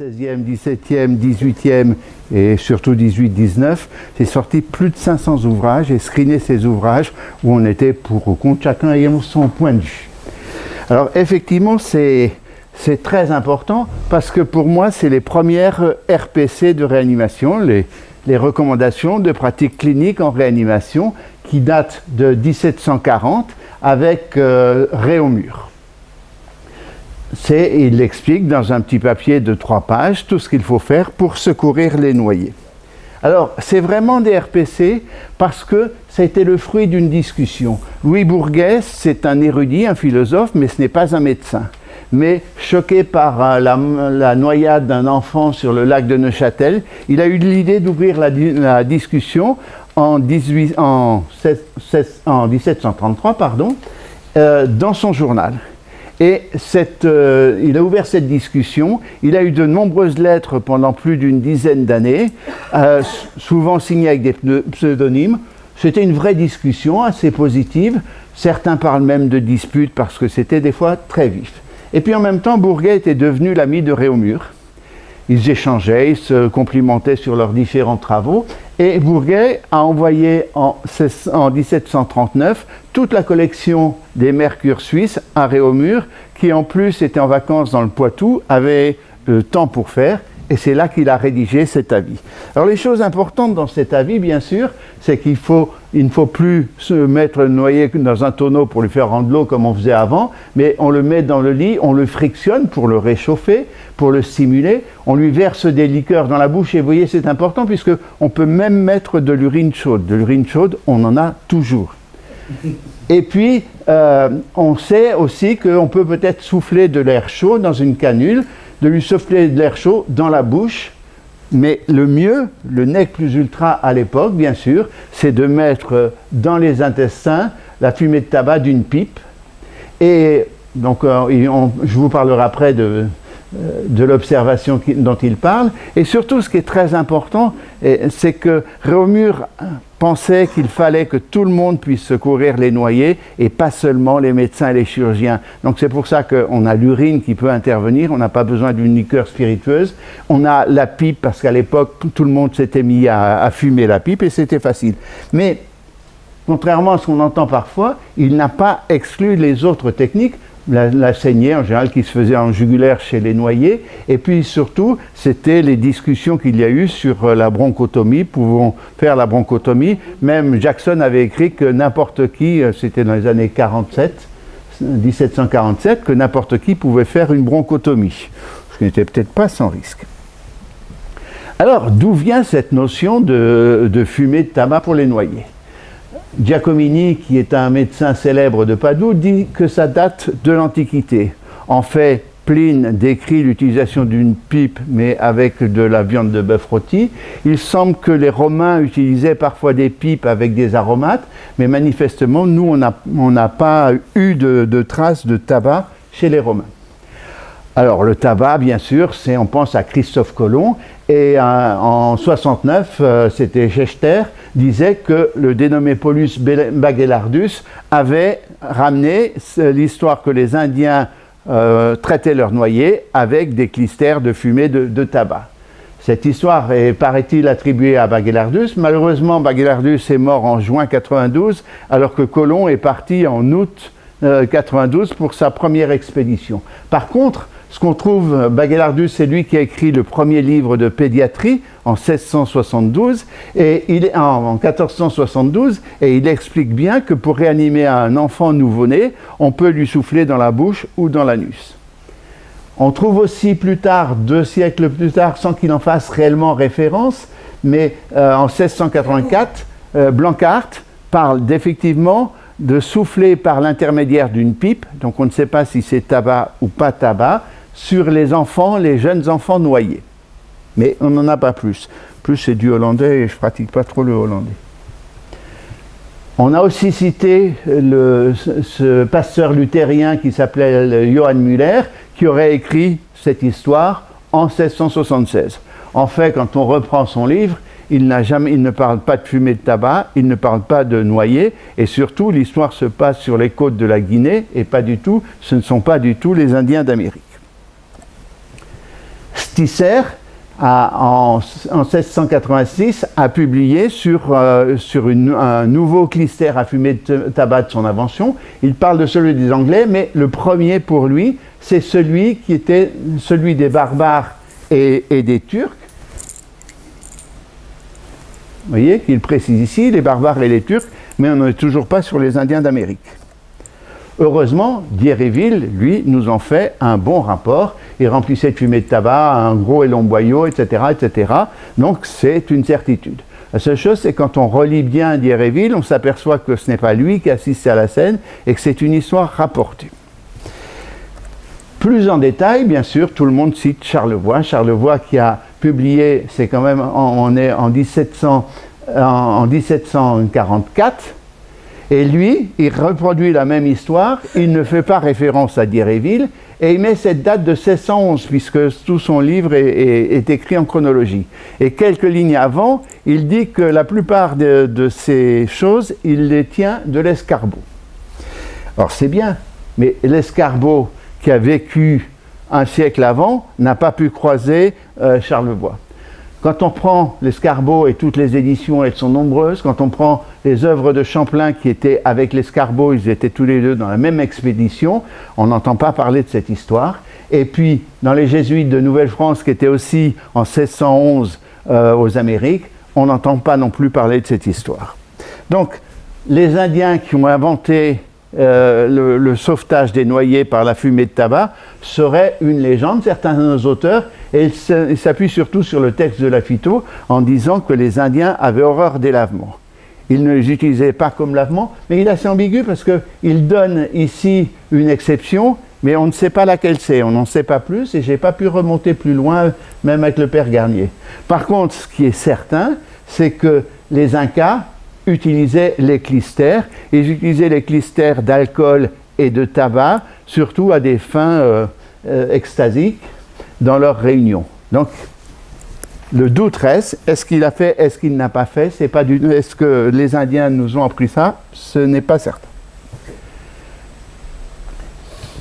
16e, 17e, 18e et surtout 18-19, c'est sorti plus de 500 ouvrages et screené ces ouvrages où on était pour ou contre, chacun ayant son point de vue. Alors effectivement, c'est très important parce que pour moi, c'est les premières RPC de réanimation, les recommandations de pratique clinique en réanimation qui datent de 1740 avec Réaumur. Il explique dans un petit papier de 3 pages tout ce qu'il faut faire pour secourir les noyés. Alors, c'est vraiment des RPC parce que ça a été le fruit d'une discussion. Louis Bourguès, c'est un érudit, un philosophe, mais ce n'est pas un médecin. Mais choqué par la noyade d'un enfant sur le lac de Neuchâtel, il a eu l'idée d'ouvrir la discussion en 1733, dans son journal. Et il a ouvert cette discussion, il a eu de nombreuses lettres pendant plus d'une dizaine d'années, souvent signées avec des pseudonymes. C'était une vraie discussion assez positive, certains parlent même de disputes parce que c'était des fois très vif. Et puis en même temps, Bourguet était devenu l'ami de Réaumur. Ils échangeaient, ils se complimentaient sur leurs différents travaux. Et Bourguet a envoyé en 1739 toute la collection des mercures suisses à Réaumur, qui en plus était en vacances dans le Poitou, avait le temps pour faire, et c'est là qu'il a rédigé cet avis. Alors les choses importantes dans cet avis, bien sûr, c'est qu'il ne faut plus se mettre le noyer dans un tonneau pour lui faire rendre l'eau comme on faisait avant, mais on le met dans le lit, on le frictionne pour le réchauffer, pour le stimuler, on lui verse des liqueurs dans la bouche, et vous voyez, c'est important puisque on peut même mettre de l'urine chaude. De l'urine chaude, on en a toujours. Et puis, on sait aussi qu'on peut peut-être souffler de l'air chaud dans une canule, de lui souffler de l'air chaud dans la bouche, mais le mieux, le nec plus ultra à l'époque, bien sûr, c'est de mettre dans les intestins la fumée de tabac d'une pipe. Et donc, je vous parlerai après de l'observation dont il parle. Et surtout, ce qui est très important, c'est que Réaumur pensait qu'il fallait que tout le monde puisse secourir les noyés et pas seulement les médecins et les chirurgiens. Donc c'est pour ça qu'on a l'urine qui peut intervenir, on n'a pas besoin d'une liqueur spiritueuse. On a la pipe parce qu'à l'époque, tout le monde s'était mis à fumer la pipe et c'était facile. Mais contrairement à ce qu'on entend parfois, il n'a pas exclu les autres techniques. La saignée en général qui se faisait en jugulaire chez les noyés, et puis surtout c'était les discussions qu'il y a eu sur la bronchotomie, pouvons faire la bronchotomie. Même Jackson avait écrit que n'importe qui, c'était dans les années 1747, que n'importe qui pouvait faire une bronchotomie, ce qui n'était peut-être pas sans risque. Alors d'où vient cette notion de fumée de tabac pour les noyés? Giacomini, qui est un médecin célèbre de Padoue, dit que ça date de l'Antiquité. En fait, Pline décrit l'utilisation d'une pipe, mais avec de la viande de bœuf rôti. Il semble que les Romains utilisaient parfois des pipes avec des aromates, mais manifestement, nous, on n'a pas eu de traces de tabac chez les Romains. Alors, le tabac, bien sûr, on pense à Christophe Colomb, et en 69, c'était Schechter, disait que le dénommé Paulus Bagellardus avait ramené l'histoire que les Indiens traitaient leurs noyés avec des clistères de fumée de tabac. Cette histoire est, paraît-il, attribuée à Bagellardus. Malheureusement, Bagellardus est mort en juin 92, alors que Colomb est parti en août 92 pour sa première expédition. Par contre, ce qu'on trouve, Bagellardus, c'est lui qui a écrit le premier livre de pédiatrie en 1472, et il explique bien que pour réanimer un enfant nouveau-né, on peut lui souffler dans la bouche ou dans l'anus. On trouve aussi plus tard, 2 siècles plus tard, sans qu'il en fasse réellement référence, mais en 1684, Blancart parle effectivement de souffler par l'intermédiaire d'une pipe, donc on ne sait pas si c'est tabac ou pas tabac, sur les enfants, les jeunes enfants noyés. Mais on n'en a pas plus. Plus c'est du hollandais et je ne pratique pas trop le hollandais. On a aussi cité ce pasteur luthérien qui s'appelait Johann Müller, qui aurait écrit cette histoire en 1676. En fait, quand on reprend son livre, il ne parle pas de fumée de tabac, il ne parle pas de noyer, et surtout l'histoire se passe sur les côtes de la Guinée, et ce ne sont pas du tout les Indiens d'Amérique. Stisser, en 1686, a publié sur un nouveau clister à fumée de tabac de son invention. Il parle de celui des Anglais, mais le premier pour lui, c'est celui qui était celui des barbares et des Turcs. Vous voyez qu'il précise ici les barbares et les Turcs, mais on n'est toujours pas sur les Indiens d'Amérique. Heureusement, Dieréville, lui, nous en fait un bon rapport. Il remplissait de fumée de tabac un gros et long boyau, etc., etc. Donc c'est une certitude. La seule chose, c'est quand on relit bien Dieréville, on s'aperçoit que ce n'est pas lui qui assistait à la scène et que c'est une histoire rapportée. Plus en détail, bien sûr, tout le monde cite Charlevoix. Charlevoix qui a publié, c'est quand même, on est en 1744. Et lui, il reproduit la même histoire, il ne fait pas référence à Dieréville, et il met cette date de 1611, puisque tout son livre est écrit en chronologie. Et quelques lignes avant, il dit que la plupart de ces choses, il les tient de l'escarbot. Alors c'est bien, mais l'escarbot qui a vécu un siècle avant n'a pas pu croiser Charlevoix. Quand on prend l'escarbot et toutes les éditions, elles sont nombreuses. Quand on prend les œuvres de Champlain qui étaient avec l'escarbot, ils étaient tous les deux dans la même expédition, on n'entend pas parler de cette histoire. Et puis, dans les Jésuites de Nouvelle-France qui étaient aussi en 1611 aux Amériques, on n'entend pas non plus parler de cette histoire. Donc, les Indiens qui ont inventé le sauvetage des noyés par la fumée de tabac serait une légende. Certains auteurs, et ils s'appuient surtout sur le texte de Lafitau en disant que les Indiens avaient horreur des lavements. Ils ne les utilisaient pas comme lavement, mais il est assez ambigu parce qu'il donne ici une exception, mais on ne sait pas laquelle c'est, on n'en sait pas plus, et je n'ai pas pu remonter plus loin, même avec le père Garnier. Par contre, ce qui est certain, c'est que les Incas utilisaient les clistères. Ils utilisaient les clistères d'alcool et de tabac, surtout à des fins extasiques dans leurs réunions. Donc, le doute reste, est-ce qu'il a fait, est-ce qu'il n'a pas fait, est-ce que les Indiens nous ont appris ça? Ce n'est pas certain.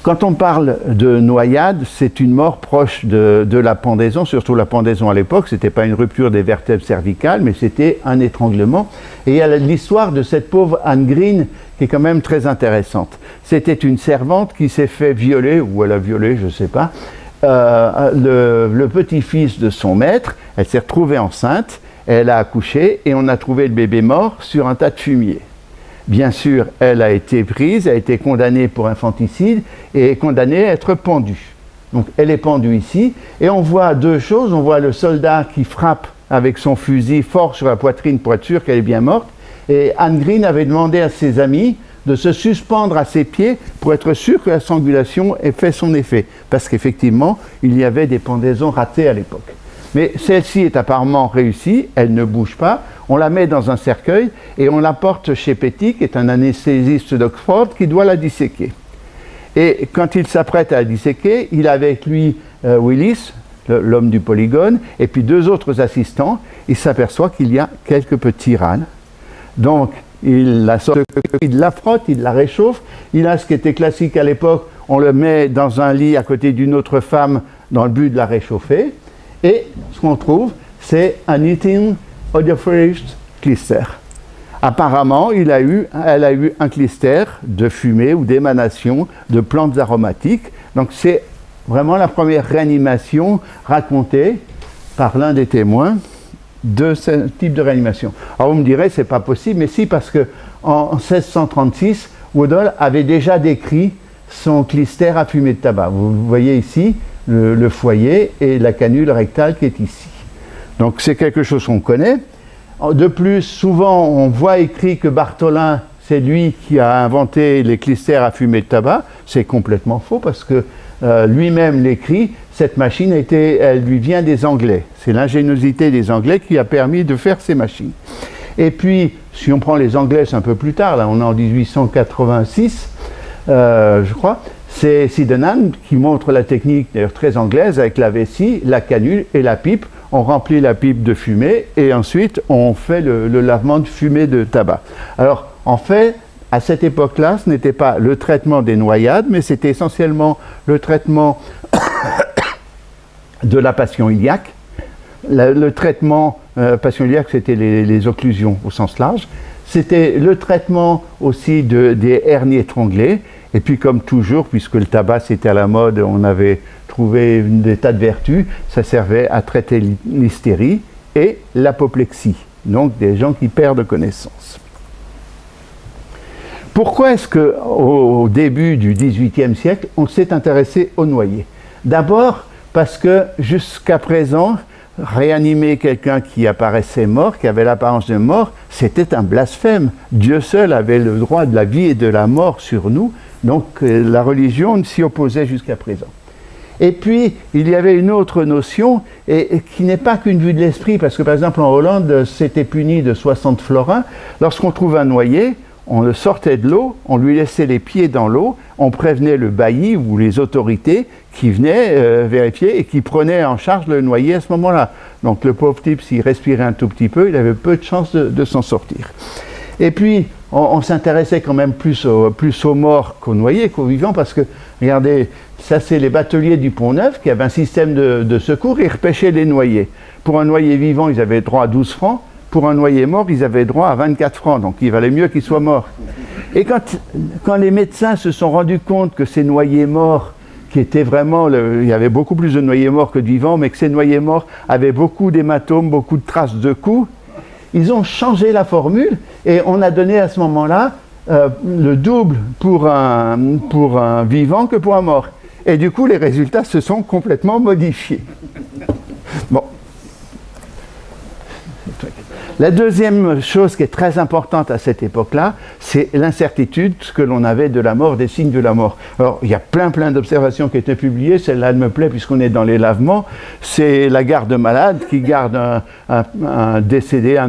Quand on parle de noyade, c'est une mort proche de la pendaison, surtout la pendaison à l'époque. Ce n'était pas une rupture des vertèbres cervicales, mais c'était un étranglement. Et il y a l'histoire de cette pauvre Anne Green qui est quand même très intéressante. C'était une servante qui s'est fait violer, ou elle a violé, je ne sais pas, le petit-fils de son maître. Elle s'est retrouvée enceinte, elle a accouché et on a trouvé le bébé mort sur un tas de fumier. Bien sûr, elle a été prise, a été condamnée pour infanticide et condamnée à être pendue. Donc elle est pendue ici et on voit deux choses. On voit le soldat qui frappe avec son fusil fort sur la poitrine pour être sûr qu'elle est bien morte. Et Anne Green avait demandé à ses amis de se suspendre à ses pieds pour être sûr que la strangulation ait fait son effet. Parce qu'effectivement, il y avait des pendaisons ratées à l'époque. Mais celle-ci est apparemment réussie, elle ne bouge pas. On la met dans un cercueil et on la porte chez Petty, qui est un anesthésiste d'Oxford, qui doit la disséquer. Et quand il s'apprête à la disséquer, il a avec lui Willis, l'homme du polygone, et puis deux autres assistants. Il s'aperçoit qu'il y a quelques petits rânes. Donc, il la sort, il la frotte, il la réchauffe. Il a ce qui était classique à l'époque, on le met dans un lit à côté d'une autre femme dans le but de la réchauffer. Et ce qu'on trouve, c'est un eating odoriferous clister. Apparemment, elle a eu un clister de fumée ou d'émanation de plantes aromatiques. Donc c'est vraiment la première réanimation racontée par l'un des témoins de ce type de réanimation. Alors vous me direz, c'est pas possible, mais si, parce qu'en 1636, Woodhull avait déjà décrit son clister à fumée de tabac. Vous voyez ici le foyer et la canule rectale qui est ici. Donc c'est quelque chose qu'on connaît. De plus, souvent on voit écrit que Bartholin, c'est lui qui a inventé les clistères à fumée de tabac. C'est complètement faux parce que lui-même l'écrit, cette machine elle lui vient des Anglais. C'est l'ingéniosité des Anglais qui a permis de faire ces machines. Et puis, si on prend les Anglais, c'est un peu plus tard, là on est en 1886, je crois, c'est Sydenham qui montre la technique, d'ailleurs très anglaise, avec la vessie, la canule et la pipe. On remplit la pipe de fumée et ensuite on fait le lavement de fumée de tabac. Alors, en fait, à cette époque-là, ce n'était pas le traitement des noyades, mais c'était essentiellement le traitement de la passion iliaque. Le traitement passion iliaque, c'était les occlusions au sens large. C'était le traitement aussi des hernies étranglées. Et puis comme toujours, puisque le tabac c'était à la mode, on avait trouvé des tas de vertus, ça servait à traiter l'hystérie et l'apoplexie, donc des gens qui perdent connaissance. Pourquoi est-ce qu'au début du XVIIIe siècle, on s'est intéressé aux noyés? D'abord parce que jusqu'à présent, réanimer quelqu'un qui apparaissait mort, qui avait l'apparence de mort, c'était un blasphème. Dieu seul avait le droit de la vie et de la mort sur nous, donc la religion s'y opposait jusqu'à présent. Et puis, il y avait une autre notion, et qui n'est pas qu'une vue de l'esprit, parce que par exemple en Hollande, c'était puni de 60 florins. Lorsqu'on trouve un noyé, on le sortait de l'eau, on lui laissait les pieds dans l'eau, on prévenait le bailli ou les autorités qui venaient vérifier et qui prenaient en charge le noyé à ce moment-là. Donc le pauvre type, s'il respirait un tout petit peu, il avait peu de chances de s'en sortir. Et puis, on s'intéressait quand même plus aux morts qu'aux noyés, qu'aux vivants, parce que, regardez, ça c'est les bateliers du Pont-Neuf qui avaient un système de secours, ils repêchaient les noyés. Pour un noyé vivant, ils avaient droit à 12 francs. Pour un noyé mort, ils avaient droit à 24 francs, donc il valait mieux qu'il soit mort. Et quand les médecins se sont rendus compte que ces noyés morts, qui étaient vraiment, il y avait beaucoup plus de noyés morts que de vivants, mais que ces noyés morts avaient beaucoup d'hématomes, beaucoup de traces de coups, ils ont changé la formule et on a donné à ce moment-là le double pour un vivant que pour un mort. Et du coup, les résultats se sont complètement modifiés. Bon. La deuxième chose qui est très importante à cette époque-là, c'est l'incertitude que l'on avait de la mort, des signes de la mort. Alors, il y a plein d'observations qui étaient publiées, celle-là elle me plaît puisqu'on est dans les lavements. C'est la garde malade qui garde un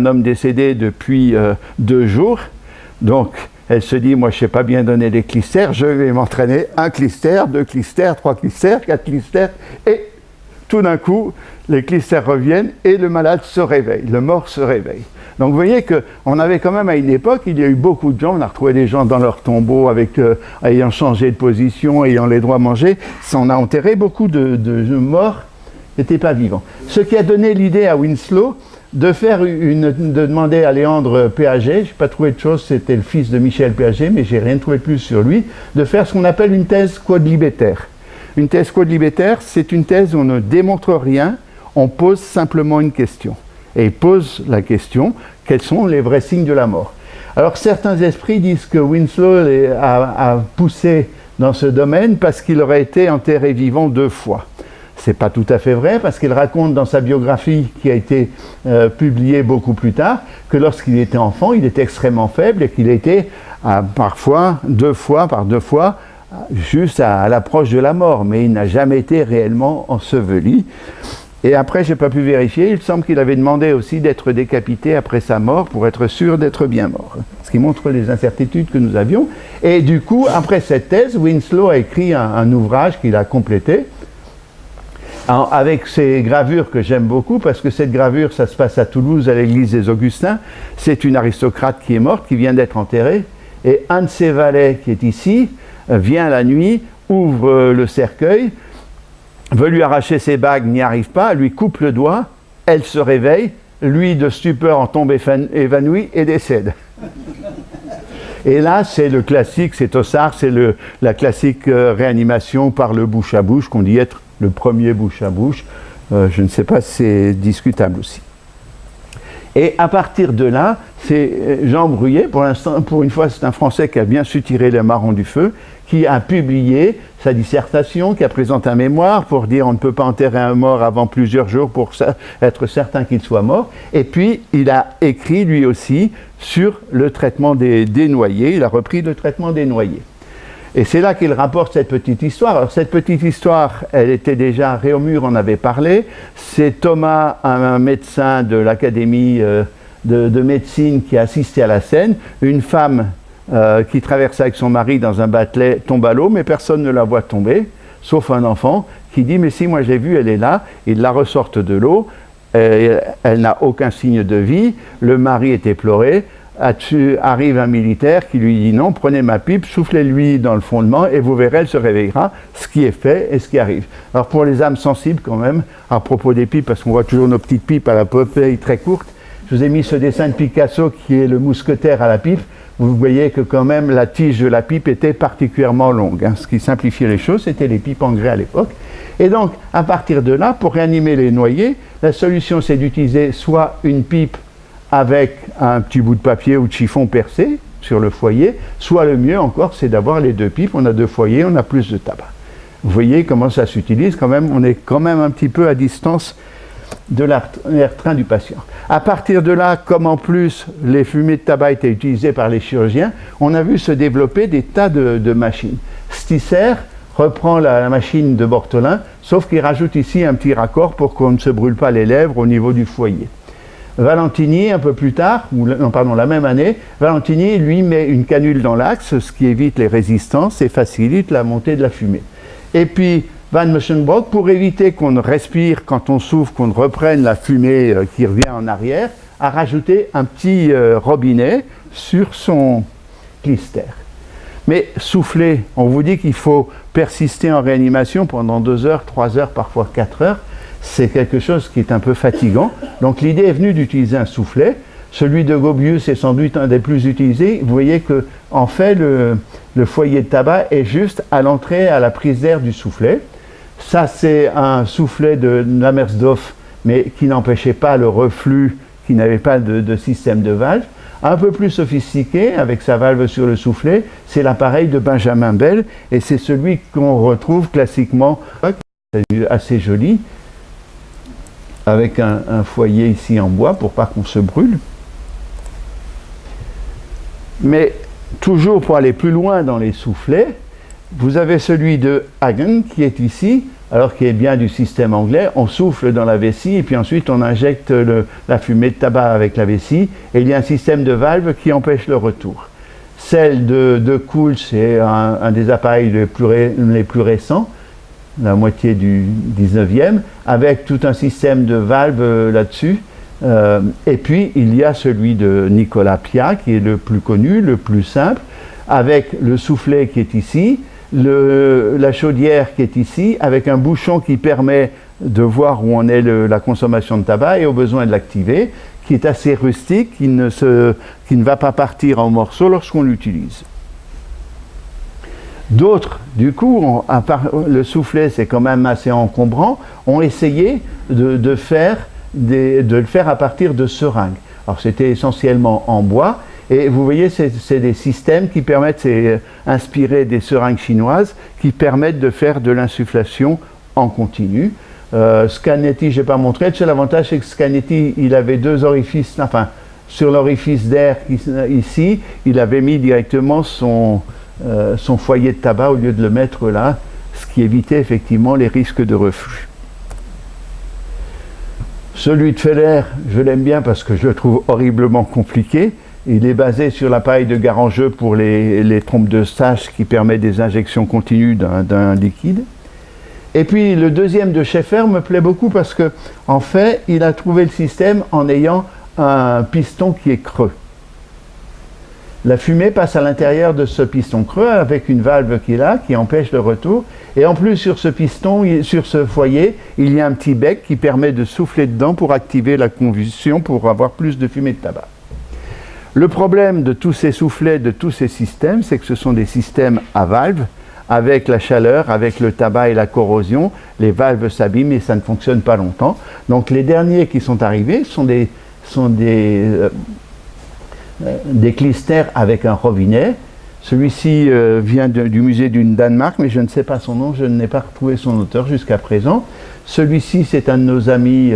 homme décédé depuis 2 jours. Donc, elle se dit, moi je ne sais pas bien donner des clistères, je vais m'entraîner 1 clistère, 2 clistères, 3 clistères, 4 clistères, et tout d'un coup, les clistères reviennent et le malade se réveille, le mort se réveille. Donc vous voyez qu'on avait quand même à une époque, il y a eu beaucoup de gens, on a retrouvé des gens dans leur tombeau ayant changé de position, ayant les droits à manger, on a enterré beaucoup de morts qui n'étaient pas vivants. Ce qui a donné l'idée à Winslow de demander à Léandre Péaget, je n'ai pas trouvé de chose, c'était le fils de Michel Péaget, mais je n'ai rien trouvé de plus sur lui, de faire ce qu'on appelle une thèse quodlibétaire. Une thèse quodlibétaire, c'est une thèse où on ne démontre rien, on pose simplement une question. Et il pose la question, quels sont les vrais signes de la mort? Alors certains esprits disent que Winslow a poussé dans ce domaine parce qu'il aurait été enterré vivant 2 fois. Ce n'est pas tout à fait vrai, parce qu'il raconte dans sa biographie, qui a été publiée beaucoup plus tard, que lorsqu'il était enfant, il était extrêmement faible et qu'il était parfois, 2 fois, juste à l'approche de la mort, mais il n'a jamais été réellement enseveli. Et après, je n'ai pas pu vérifier, il semble qu'il avait demandé aussi d'être décapité après sa mort pour être sûr d'être bien mort, ce qui montre les incertitudes que nous avions. Et du coup, après cette thèse, Winslow a écrit un ouvrage qu'il a complété, avec ces gravures que j'aime beaucoup, parce que cette gravure, ça se passe à Toulouse, à l'église des Augustins. C'est une aristocrate qui est morte, qui vient d'être enterrée, et un de ses valets qui est ici, vient la nuit, ouvre le cercueil, veut lui arracher ses bagues, n'y arrive pas, lui coupe le doigt, elle se réveille, lui de stupeur en tombe évanoui et décède. Et là, c'est le classique, c'est Tossard, c'est la classique réanimation par le bouche à bouche, qu'on dit être le premier bouche à bouche. Je ne sais pas si c'est discutable aussi. Et à partir de là, c'est Jean Bruillet, pour l'instant, pour une fois, c'est un Français qui a bien su tirer les marrons du feu, qui a publié sa dissertation, qui a présenté un mémoire pour dire on ne peut pas enterrer un mort avant plusieurs jours pour être certain qu'il soit mort. Et puis, il a écrit lui aussi sur le traitement des noyés. Il a repris le traitement des noyés. Et c'est là qu'il rapporte cette petite histoire. Alors cette petite histoire, elle était déjà, Réaumur en avait parlé. C'est Thomas, un médecin de l'Académie de médecine qui a assisté à la scène. Une femme qui traverse avec son mari dans un batelet tombe à l'eau, mais personne ne la voit tomber, sauf un enfant qui dit « mais si, moi j'ai vu, elle est là ». Ils la ressortent de l'eau, elle n'a aucun signe de vie, le mari est éploré. arrive un militaire qui lui dit non, prenez ma pipe, soufflez-lui dans le fondement et vous verrez, elle se réveillera, ce qui est fait et ce qui arrive. Alors pour les âmes sensibles quand même, à propos des pipes, parce qu'on voit toujours nos petites pipes à la popée très courte, je vous ai mis ce dessin de Picasso qui est le mousquetaire à la pipe. Vous voyez que quand même la tige de la pipe était particulièrement longue. Hein. Ce qui simplifiait les choses, c'était les pipes en grès à l'époque. Et donc, à partir de là, pour réanimer les noyés, la solution c'est d'utiliser soit une pipe avec un petit bout de papier ou de chiffon percé sur le foyer, soit le mieux encore, c'est d'avoir les deux pipes. On a deux foyers, on a plus de tabac. Vous voyez comment ça s'utilise quand même. On est quand même un petit peu à distance de l'air-train du patient. À partir de là, comme en plus les fumées de tabac étaient utilisées par les chirurgiens, on a vu se développer des tas de machines. Stisser reprend la machine de Bortolin, sauf qu'il rajoute ici un petit raccord pour qu'on ne se brûle pas les lèvres au niveau du foyer. Valentini, un peu plus tard, la même année, Valentini, lui, met une canule dans l'axe, ce qui évite les résistances et facilite la montée de la fumée. Et puis, Van Musschenbroek, pour éviter qu'on ne respire quand on souffle, qu'on ne reprenne la fumée qui revient en arrière, a rajouté un petit robinet sur son clister. Mais souffler, on vous dit qu'il faut persister en réanimation pendant 2 heures, 3 heures, parfois 4 heures. C'est quelque chose qui est un peu fatigant. Donc l'idée est venue d'utiliser un soufflet. Celui de Gobius est sans doute un des plus utilisés. Vous voyez que, en fait, le foyer de tabac est juste à l'entrée, à la prise d'air du soufflet. Ça, c'est un soufflet de Lamersdorff, mais qui n'empêchait pas le reflux, qui n'avait pas de système de valve. Un peu plus sophistiqué, avec sa valve sur le soufflet, c'est l'appareil de Benjamin Bell, et c'est celui qu'on retrouve classiquement, assez joli, avec un foyer ici en bois pour pas qu'on se brûle. Mais toujours pour aller plus loin dans les soufflets, vous avez celui de Hagen qui est ici, alors qui est bien du système anglais. On souffle dans la vessie et puis ensuite on injecte la fumée de tabac avec la vessie et il y a un système de valve qui empêche le retour. Celle de Cool, c'est un des appareils les plus récents, la moitié du 19e, avec tout un système de valve là-dessus. Et puis il y a celui de Nicolas Piat qui est le plus connu, le plus simple, avec le soufflet qui est ici, la chaudière qui est ici, avec un bouchon qui permet de voir où en est la consommation de tabac et au besoin de l'activer, qui est assez rustique, qui ne va pas partir en morceaux lorsqu'on l'utilise. D'autres, du coup, le soufflet c'est quand même assez encombrant, ont essayé de le faire à partir de seringues. Alors c'était essentiellement en bois, et vous voyez c'est des systèmes qui permettent, c'est inspiré des seringues chinoises, qui permettent de faire de l'insufflation en continu. Scanetti, je n'ai pas montré, le seul avantage c'est que Scanetti, il avait 2 orifices, enfin sur l'orifice d'air ici, il avait mis directement son foyer de tabac au lieu de le mettre là, ce qui évitait effectivement les risques de reflux. Celui de Feller, je l'aime bien parce que je le trouve horriblement compliqué. Il est basé sur l'appareil de Garangeux pour les trompes de Sachs qui permet des injections continues d'un liquide. Et puis le deuxième de Schaeffer me plaît beaucoup parce que en fait, il a trouvé le système en ayant un piston qui est creux. La fumée passe à l'intérieur de ce piston creux avec une valve qui est là, qui empêche le retour. Et en plus, sur ce piston, sur ce foyer, il y a un petit bec qui permet de souffler dedans pour activer la combustion, pour avoir plus de fumée de tabac. Le problème de tous ces soufflets, de tous ces systèmes, c'est que ce sont des systèmes à valve. Avec la chaleur, avec le tabac et la corrosion, les valves s'abîment et ça ne fonctionne pas longtemps. Donc les derniers qui sont arrivés sont des clisters avec un robinet. Celui-ci vient du musée du Danemark, mais je ne sais pas son nom, je n'ai pas retrouvé son auteur jusqu'à présent. Celui-ci, c'est un de nos amis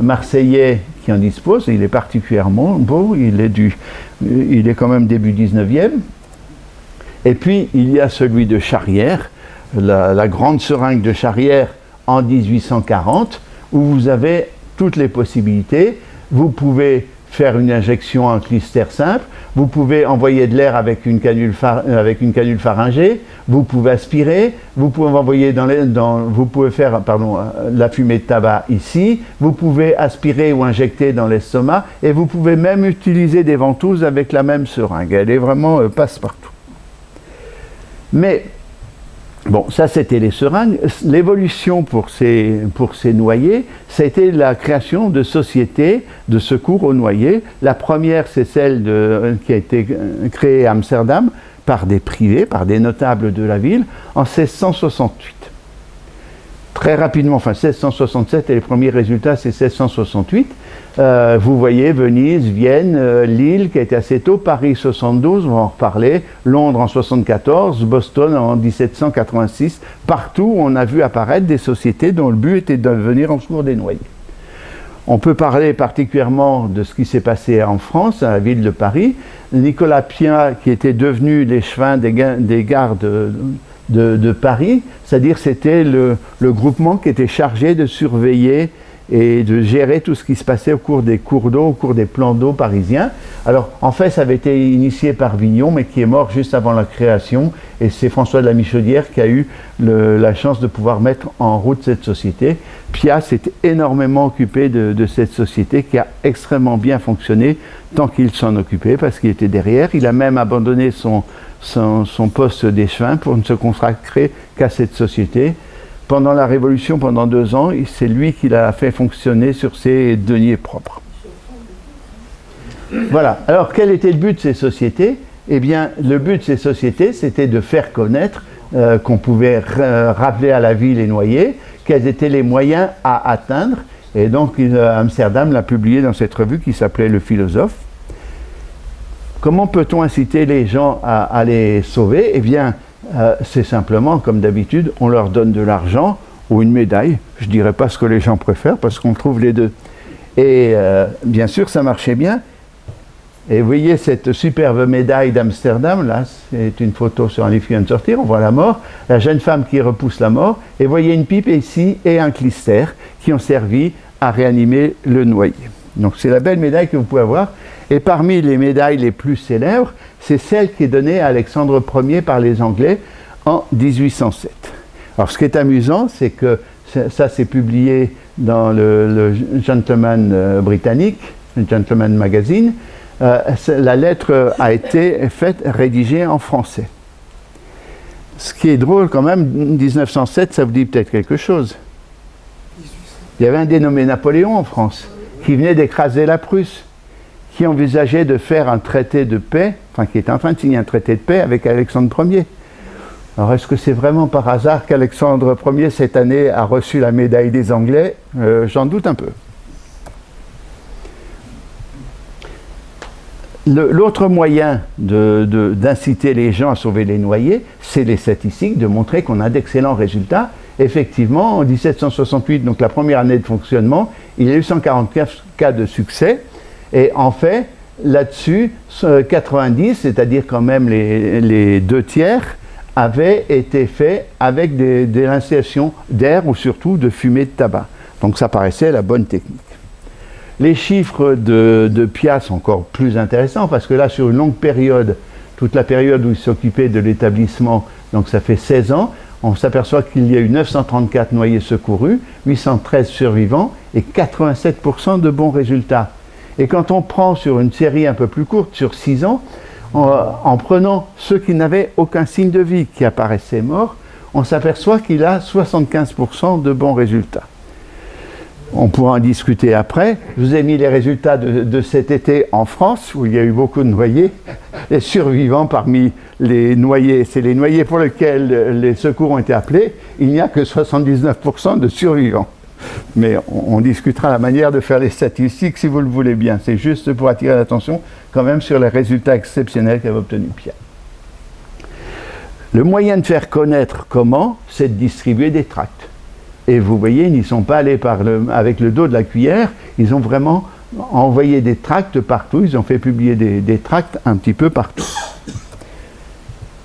marseillais qui en dispose, et il est particulièrement beau, il est quand même début 19e. Et puis, il y a celui de Charrière, la grande seringue de Charrière en 1840, où vous avez toutes les possibilités. Vous pouvez faire une injection en clistère simple, vous pouvez envoyer de l'air avec une canule pharyngée, vous pouvez aspirer, vous pouvez envoyer vous pouvez faire la fumée de tabac ici, vous pouvez aspirer ou injecter dans l'estomac, et vous pouvez même utiliser des ventouses avec la même seringue. Elle est vraiment passe-partout. Mais bon, ça c'était les seringues. L'évolution pour ces noyés, ça a été la création de sociétés de secours aux noyés. La première, c'est celle qui a été créée à Amsterdam par des privés, par des notables de la ville, en 1668. Très rapidement, 1667, et les premiers résultats, c'est 1668. Vous voyez Venise, Vienne, Lille, qui a été assez tôt, Paris 72, on va en reparler, Londres en 74, Boston en 1786. Partout, on a vu apparaître des sociétés dont le but était de venir en secours des noyés. On peut parler particulièrement de ce qui s'est passé en France, à la ville de Paris. Nicolas Piat, qui était devenu l'échevin des gardes de Paris, c'est-à-dire c'était le groupement qui était chargé de surveiller et de gérer tout ce qui se passait au cours des cours d'eau, au cours des plans d'eau parisiens. Alors, en fait, ça avait été initié par Vignon, mais qui est mort juste avant la création, et c'est François de la Michaudière qui a eu la chance de pouvoir mettre en route cette société. Piat s'est énormément occupé de cette société qui a extrêmement bien fonctionné tant qu'il s'en occupait, parce qu'il était derrière. Il a même abandonné son poste d'échevin pour ne se consacrer qu'à cette société. Pendant la Révolution, pendant 2 ans, c'est lui qui l'a fait fonctionner sur ses deniers propres. Voilà. Alors, quel était le but de ces sociétés ? Eh bien, le but de ces sociétés, c'était de faire connaître qu'on pouvait rappeler à la vie les noyés, quels étaient les moyens à atteindre. Et donc, Amsterdam l'a publié dans cette revue qui s'appelait Le Philosophe. Comment peut-on inciter les gens à les sauver ? Eh bien, c'est simplement, comme d'habitude, on leur donne de l'argent ou une médaille. Je ne dirais pas ce que les gens préfèrent parce qu'on trouve les deux. Et bien sûr, ça marchait bien. Et vous voyez cette superbe médaille d'Amsterdam, là, c'est une photo sur un livre qui vient de sortir, on voit la mort, la jeune femme qui repousse la mort, et vous voyez une pipe ici et un clister qui ont servi à réanimer le noyé. Donc c'est la belle médaille que vous pouvez avoir. Et parmi les médailles les plus célèbres, c'est celle qui est donnée à Alexandre Ier par les Anglais en 1807. Alors ce qui est amusant, c'est que ça c'est publié dans le Gentleman britannique, le Gentleman Magazine. La lettre a été rédigée en français. Ce qui est drôle quand même, 1907, ça vous dit peut-être quelque chose. Il y avait un dénommé Napoléon en France, qui venait d'écraser la Prusse, qui envisageait de faire un traité de paix, enfin qui était en train de signer un traité de paix avec Alexandre Ier. Alors est-ce que c'est vraiment par hasard qu'Alexandre Ier cette année a reçu la médaille des Anglais ? J'en doute un peu. L'autre moyen d'inciter les gens à sauver les noyés, c'est les statistiques, de montrer qu'on a d'excellents résultats. Effectivement, en 1768, donc la première année de fonctionnement, il y a eu 144 cas de succès. Et en fait, là-dessus, 90, c'est-à-dire quand même les 2/3, avaient été faits avec des installations d'air ou surtout de fumée de tabac. Donc ça paraissait la bonne technique. Les chiffres de Piat sont encore plus intéressants parce que là, sur une longue période, toute la période où il s'occupait de l'établissement, donc ça fait 16 ans, on s'aperçoit qu'il y a eu 934 noyés secourus, 813 survivants et 87% de bons résultats. Et quand on prend sur une série un peu plus courte, sur 6 ans, en prenant ceux qui n'avaient aucun signe de vie, qui apparaissaient morts, on s'aperçoit qu'il a 75% de bons résultats. On pourra en discuter après. Je vous ai mis les résultats de cet été en France, où il y a eu beaucoup de noyés. Les survivants parmi les noyés, c'est les noyés pour lesquels les secours ont été appelés, il n'y a que 79% de survivants. Mais on discutera la manière de faire les statistiques si vous le voulez bien. C'est juste pour attirer l'attention quand même sur les résultats exceptionnels qu'avait obtenus Piat. Le moyen de faire connaître comment, c'est de distribuer des tracts. Et vous voyez, ils n'y sont pas allés avec le dos de la cuillère, ils ont vraiment envoyé des tracts partout, ils ont fait publier des tracts un petit peu partout.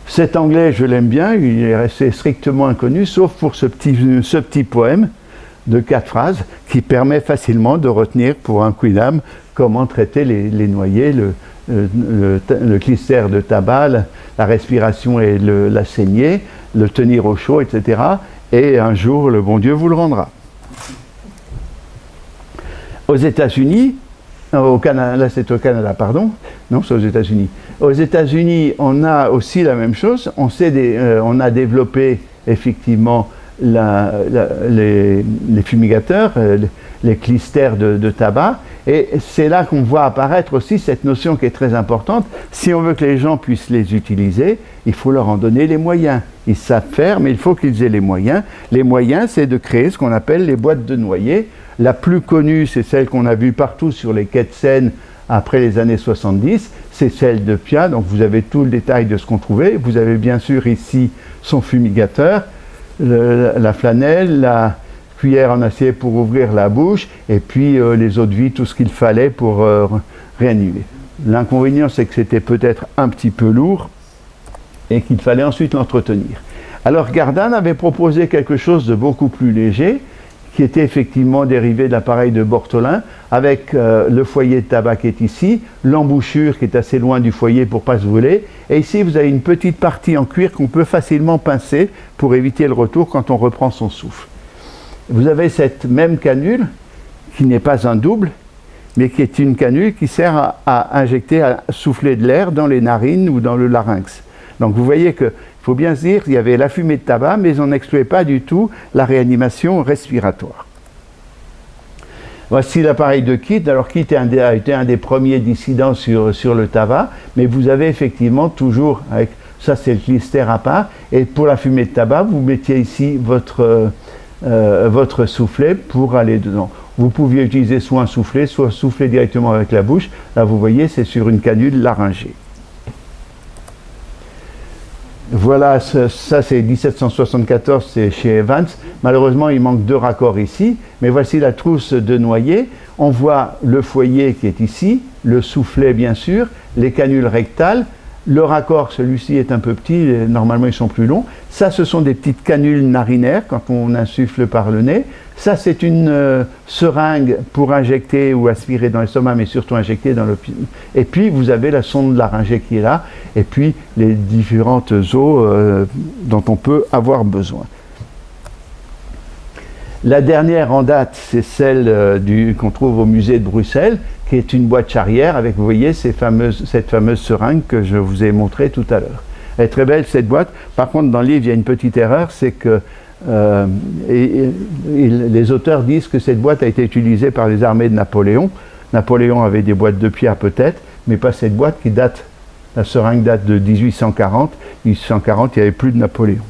Cet anglais, je l'aime bien, il est resté strictement inconnu, sauf pour ce petit poème de 4 phrases qui permet facilement de retenir pour un quidam comment traiter les noyés, le clistère de tabac, la respiration et la saignée, le tenir au chaud, etc. Et un jour, le bon Dieu vous le rendra. Aux États-Unis, au Canada, là c'est au Canada, pardon, non, c'est aux États-Unis. Aux États-Unis, on a aussi la même chose. On a développé effectivement les fumigateurs, les clistères de tabac, et c'est là qu'on voit apparaître aussi cette notion qui est très importante. Si on veut que les gens puissent les utiliser, il faut leur en donner les moyens. Ils savent faire, mais il faut qu'ils aient les moyens. Les moyens, c'est de créer ce qu'on appelle les boîtes de noyer. La plus connue, c'est celle qu'on a vue partout sur les quais de Seine après les années 70, c'est celle de Pia. Donc vous avez tout le détail de ce qu'on trouvait. Vous avez bien sûr ici son fumigateur, la flanelle, la cuillère en acier pour ouvrir la bouche, et puis les eaux de vie, tout ce qu'il fallait pour réanimer. L'inconvénient, c'est que c'était peut-être un petit peu lourd et qu'il fallait ensuite l'entretenir. Alors Gardanne avait proposé quelque chose de beaucoup plus léger, qui était effectivement dérivé de l'appareil de Bortolin, avec le foyer de tabac qui est ici, l'embouchure qui est assez loin du foyer pour ne pas se brûler, et ici vous avez une petite partie en cuir qu'on peut facilement pincer pour éviter le retour quand on reprend son souffle. Vous avez cette même canule, qui n'est pas un double, mais qui est une canule qui sert à injecter, à souffler de l'air dans les narines ou dans le larynx. Donc vous voyez qu'il faut bien se dire qu'il y avait la fumée de tabac, mais on n'excluait pas du tout la réanimation respiratoire. Voici l'appareil de Kitt. Alors Kitt a été un des premiers dissidents sur le tabac, mais vous avez effectivement toujours, ça c'est le clister à part, et pour la fumée de tabac, vous mettiez ici votre soufflet pour aller dedans. Vous pouviez utiliser soit un soufflet, soit souffler directement avec la bouche. Là vous voyez, c'est sur une canule laryngée. Voilà, ça c'est 1774, c'est chez Evans. Malheureusement, il manque 2 raccords ici, mais voici la trousse de noyer. On voit le foyer qui est ici, le soufflet bien sûr, les canules rectales. Le raccord, celui-ci est un peu petit, normalement ils sont plus longs. Ça, ce sont des petites canules narinaires quand on insuffle par le nez. Ça, c'est une seringue pour injecter ou aspirer dans l'estomac, mais surtout injecter dans le... Et puis, vous avez la sonde laryngée qui est là, et puis les différentes eaux dont on peut avoir besoin. La dernière en date, c'est celle qu'on trouve au musée de Bruxelles, qui est une boîte charrière avec, vous voyez, cette fameuse seringue que je vous ai montrée tout à l'heure. Elle est très belle cette boîte. Par contre, dans le livre, il y a une petite erreur, c'est que les auteurs disent que cette boîte a été utilisée par les armées de Napoléon. Napoléon avait des boîtes de pierre peut-être, mais pas cette boîte qui date, la seringue date de 1840. 1840, il n'y avait plus de Napoléon.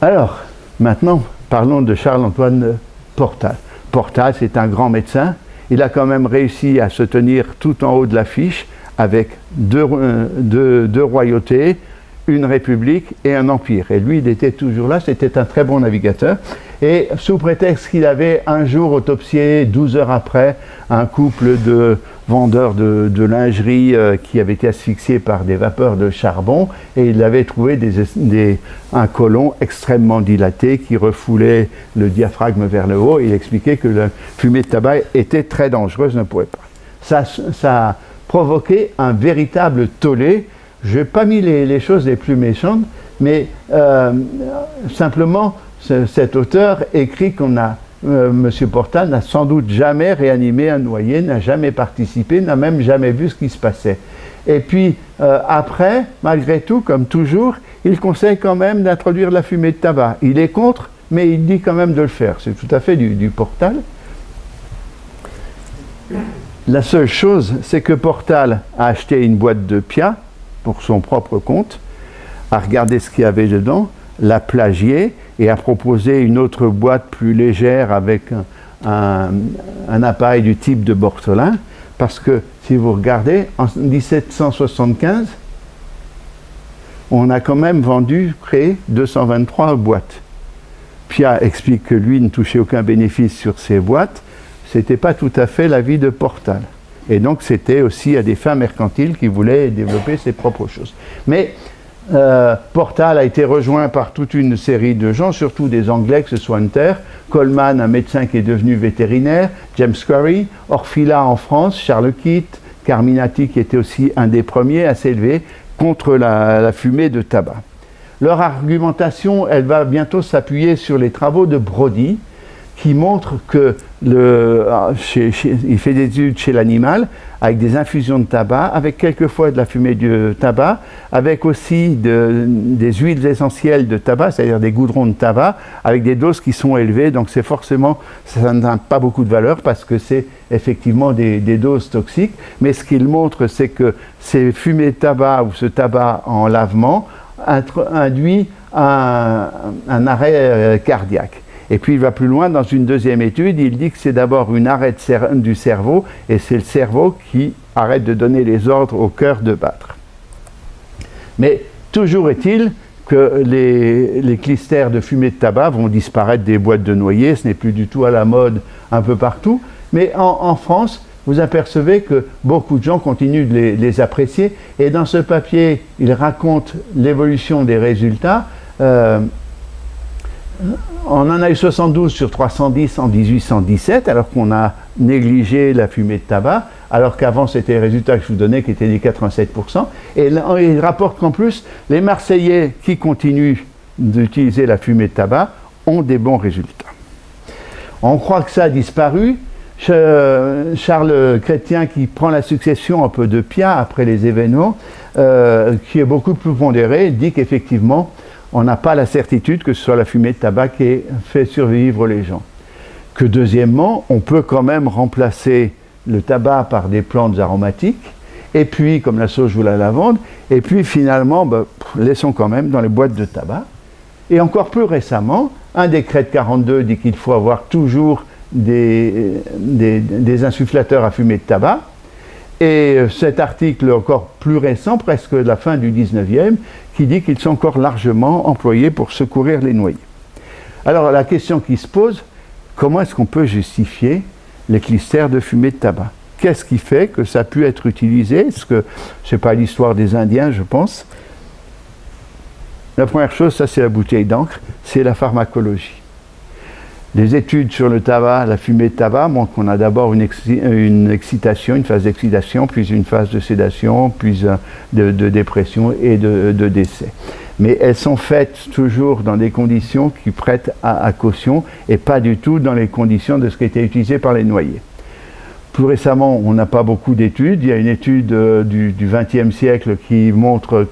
Alors, maintenant, parlons de Charles-Antoine Portal. Portal, c'est un grand médecin. Il a quand même réussi à se tenir tout en haut de l'affiche avec deux royautés, une république et un empire. Et lui, il était toujours là, c'était un très bon navigateur. Et sous prétexte qu'il avait un jour autopsié, 12 heures après, un couple de vendeurs de lingerie qui avait été asphyxié par des vapeurs de charbon, et il avait trouvé un côlon extrêmement dilaté qui refoulait le diaphragme vers le haut. Il expliquait que la fumée de tabac était très dangereuse, ne pouvait pas. Ça a provoqué un véritable tollé. Je n'ai pas mis les choses les plus méchantes, mais simplement, cet auteur écrit qu'on a, M. Portal n'a sans doute jamais réanimé un noyé, n'a jamais participé, n'a même jamais vu ce qui se passait. Et puis, après, malgré tout, comme toujours, il conseille quand même d'introduire la fumée de tabac. Il est contre, mais il dit quand même de le faire. C'est tout à fait du Portal. La seule chose, c'est que Portal a acheté une boîte de Pia, pour son propre compte, a regardé ce qu'il y avait dedans, l'a plagié et a proposé une autre boîte plus légère avec un appareil du type de Bortolin, parce que si vous regardez, en 1775, on a quand même créé 223 boîtes. Pia explique que lui ne touchait aucun bénéfice sur ces boîtes, c'était pas tout à fait l'avis de Portal. Et donc c'était aussi à des fins mercantiles qui voulaient développer ses propres choses. Mais Portal a été rejoint par toute une série de gens, surtout des Anglais, que ce soit Hunter, Coleman, un médecin qui est devenu vétérinaire, James Curry, Orfila en France, Charles Kitt, Carminati qui était aussi un des premiers à s'élever contre la fumée de tabac. Leur argumentation, elle va bientôt s'appuyer sur les travaux de Brodie, qui montre que il fait des études chez l'animal avec des infusions de tabac, avec quelquefois de la fumée de tabac, avec aussi des huiles essentielles de tabac, c'est-à-dire des goudrons de tabac, avec des doses qui sont élevées. Donc c'est forcément, ça n'a pas beaucoup de valeur parce que c'est effectivement des doses toxiques. Mais ce qu'il montre, c'est que ces fumées de tabac ou ce tabac en lavement induit un arrêt cardiaque. Et puis il va plus loin dans une deuxième étude, il dit que c'est d'abord une arrêt du cerveau, et c'est le cerveau qui arrête de donner les ordres au cœur de battre. Mais toujours est-il que les clistères de fumée de tabac vont disparaître des boîtes de noyer, ce n'est plus du tout à la mode un peu partout, mais en France, vous apercevez que beaucoup de gens continuent de les apprécier, et dans ce papier, il raconte l'évolution des résultats. On en a eu 72 sur 310 en 1817, alors qu'on a négligé la fumée de tabac, alors qu'avant c'était les résultats que je vous donnais qui étaient des 87%. Et il rapporte qu'en plus, les Marseillais qui continuent d'utiliser la fumée de tabac ont des bons résultats. On croit que ça a disparu. Charles Chrétien, qui prend la succession un peu de Piat après les événements, qui est beaucoup plus pondéré, dit qu'effectivement, on n'a pas la certitude que ce soit la fumée de tabac qui fait survivre les gens. Que deuxièmement, on peut quand même remplacer le tabac par des plantes aromatiques, et puis, comme la sauge ou la lavande, et puis finalement, laissons quand même dans les boîtes de tabac. Et encore plus récemment, un décret de 42 dit qu'il faut avoir toujours des insufflateurs à fumée de tabac. Et cet article encore plus récent, presque de la fin du 19e, qui dit qu'ils sont encore largement employés pour secourir les noyés. Alors la question qui se pose, comment est-ce qu'on peut justifier les clistères de fumée de tabac? Qu'est-ce qui fait que ça a pu être utilisé? Est-ce que ce n'est pas l'histoire des Indiens, je pense? La première chose, ça c'est la bouteille d'encre, c'est la pharmacologie. Les études sur le tabac, la fumée de tabac, montrent qu'on a d'abord une excitation, une phase d'excitation, puis une phase de sédation, puis de dépression et de décès. Mais elles sont faites toujours dans des conditions qui prêtent à caution et pas du tout dans les conditions de ce qui était utilisé par les noyés. Plus récemment, on n'a pas beaucoup d'études. Il y a une étude du XXe siècle qui montre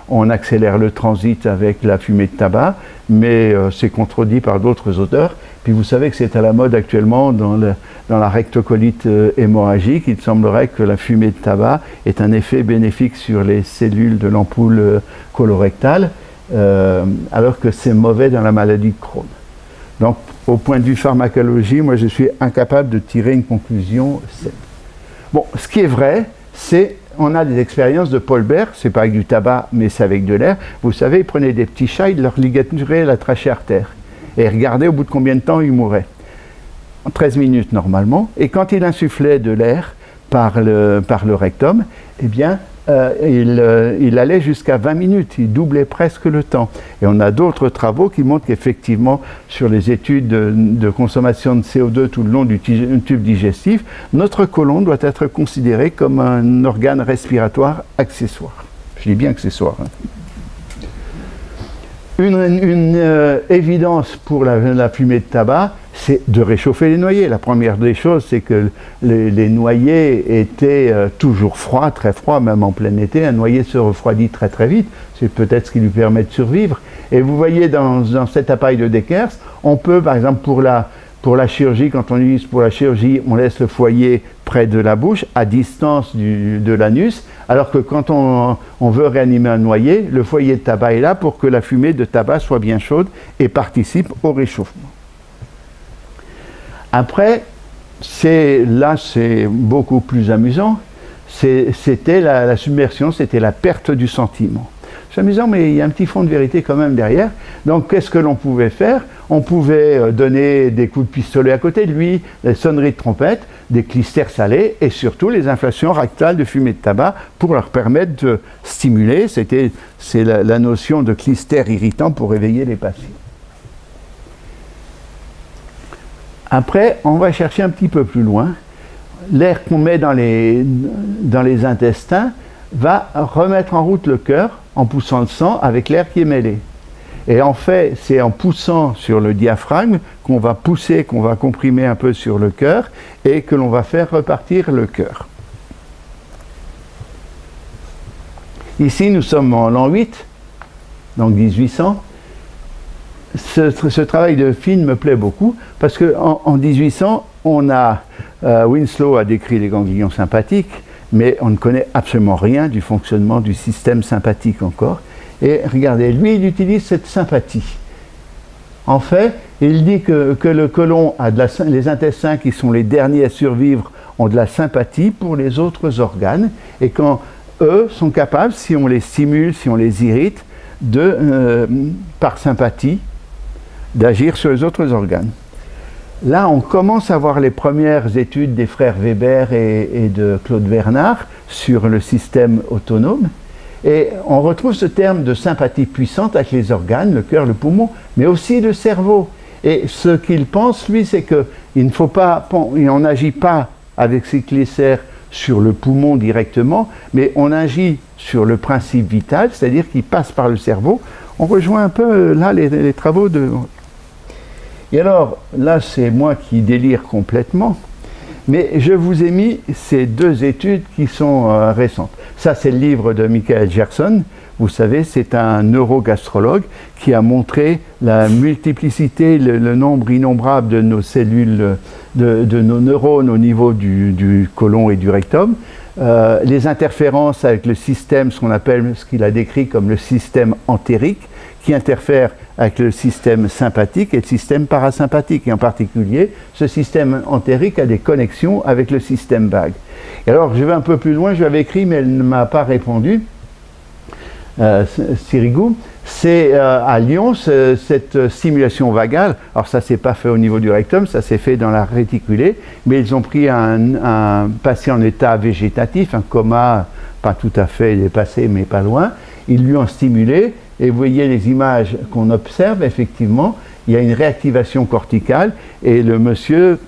qu'on accélère le transit avec la fumée de tabac, mais c'est contredit par d'autres auteurs. Puis vous savez que c'est à la mode actuellement dans la rectocolite hémorragique. Il semblerait que la fumée de tabac ait un effet bénéfique sur les cellules de l'ampoule colorectale, alors que c'est mauvais dans la maladie de Crohn. Donc, au point de vue pharmacologie, moi je suis incapable de tirer une conclusion saine. Bon, ce qui est vrai, c'est on a des expériences de Paul Bert, c'est pas avec du tabac, mais c'est avec de l'air. Vous savez, il prenait des petits chats, il leur ligaturait la trachée artère. Et regardez au bout de combien de temps ils mouraient. En 13 minutes normalement. Et quand il insufflait de l'air par le rectum, eh bien, il allait jusqu'à 20 minutes, il doublait presque le temps. Et on a d'autres travaux qui montrent qu'effectivement, sur les études de consommation de CO2 tout le long du tube digestif, notre côlon doit être considéré comme un organe respiratoire accessoire. Je dis bien accessoire. Hein. Une évidence pour la fumée de tabac, c'est de réchauffer les noyers. La première des choses, c'est que les noyers étaient toujours froids, très froids, même en plein été. Un noyer se refroidit très très vite. C'est peut-être ce qui lui permet de survivre. Et vous voyez dans cet appareil de Deckers, on peut, par exemple, pour la chirurgie, quand on utilise pour la chirurgie, on laisse le foyer près de la bouche, à distance de l'anus, alors que quand on veut réanimer un noyer, le foyer de tabac est là pour que la fumée de tabac soit bien chaude et participe au réchauffement. Après, c'est beaucoup plus amusant, c'était la submersion, c'était la perte du sentiment. c'est amusant, mais il y a un petit fond de vérité quand même derrière. Donc, qu'est-ce que l'on pouvait faire? On pouvait donner des coups de pistolet à côté de lui, des sonneries de trompette, des clistères salés et surtout les inflations rectales de fumée de tabac pour leur permettre de stimuler. C'est la notion de clistère irritant pour réveiller les patients. Après, on va chercher un petit peu plus loin. L'air qu'on met dans les intestins va remettre en route le cœur en poussant le sang avec l'air qui est mêlé. Et en fait, c'est en poussant sur le diaphragme qu'on va pousser, qu'on va comprimer un peu sur le cœur et que l'on va faire repartir le cœur. Ici, nous sommes en l'an 8, donc 1800. Ce travail de Finn me plaît beaucoup parce qu'en 1800, Winslow a décrit les ganglions sympathiques, mais on ne connaît absolument rien du fonctionnement du système sympathique encore. Et regardez, lui, il utilise cette sympathie. En fait, il dit que le côlon a les intestins qui sont les derniers à survivre ont de la sympathie pour les autres organes, et quand eux sont capables, si on les stimule, si on les irrite, par sympathie, d'agir sur les autres organes. Là, on commence à voir les premières études des frères Weber et de Claude Bernard sur le système autonome. Et on retrouve ce terme de sympathie puissante avec les organes, le cœur, le poumon, mais aussi le cerveau. Et ce qu'il pense, lui, c'est qu'il ne faut pas, on n'agit pas avec ces clistères sur le poumon directement, mais on agit sur le principe vital, c'est-à-dire qu'il passe par le cerveau. On rejoint un peu là les travaux de... Et alors, là, c'est moi qui délire complètement, mais je vous ai mis ces deux études qui sont récentes. Ça, c'est le livre de Michael Gerson. Vous savez, c'est un neurogastrologue qui a montré la multiplicité, le nombre innombrable de nos cellules, de nos neurones au niveau du côlon et du rectum, les interférences avec le système, ce qu'il a décrit comme le système entérique, qui interfère avec le système sympathique et le système parasympathique. Et en particulier, ce système entérique a des connexions avec le système vague. Et alors, je vais un peu plus loin, je lui avais écrit, mais elle ne m'a pas répondu. Sirigu, c'est à Lyon, cette stimulation vagale. Alors ça s'est pas fait au niveau du rectum, ça s'est fait dans la réticulée, mais ils ont pris un patient en état végétatif, un coma, pas tout à fait dépassé, mais pas loin. Ils lui ont stimulé, et vous voyez les images qu'on observe, effectivement, il y a une réactivation corticale, et le monsieur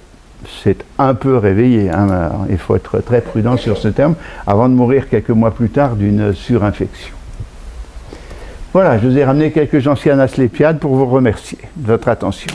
s'est un peu réveillé. Hein. Il faut être très prudent sur ce terme, avant de mourir quelques mois plus tard d'une surinfection. Voilà, je vous ai ramené quelques gentianes asclépiades pour vous remercier de votre attention.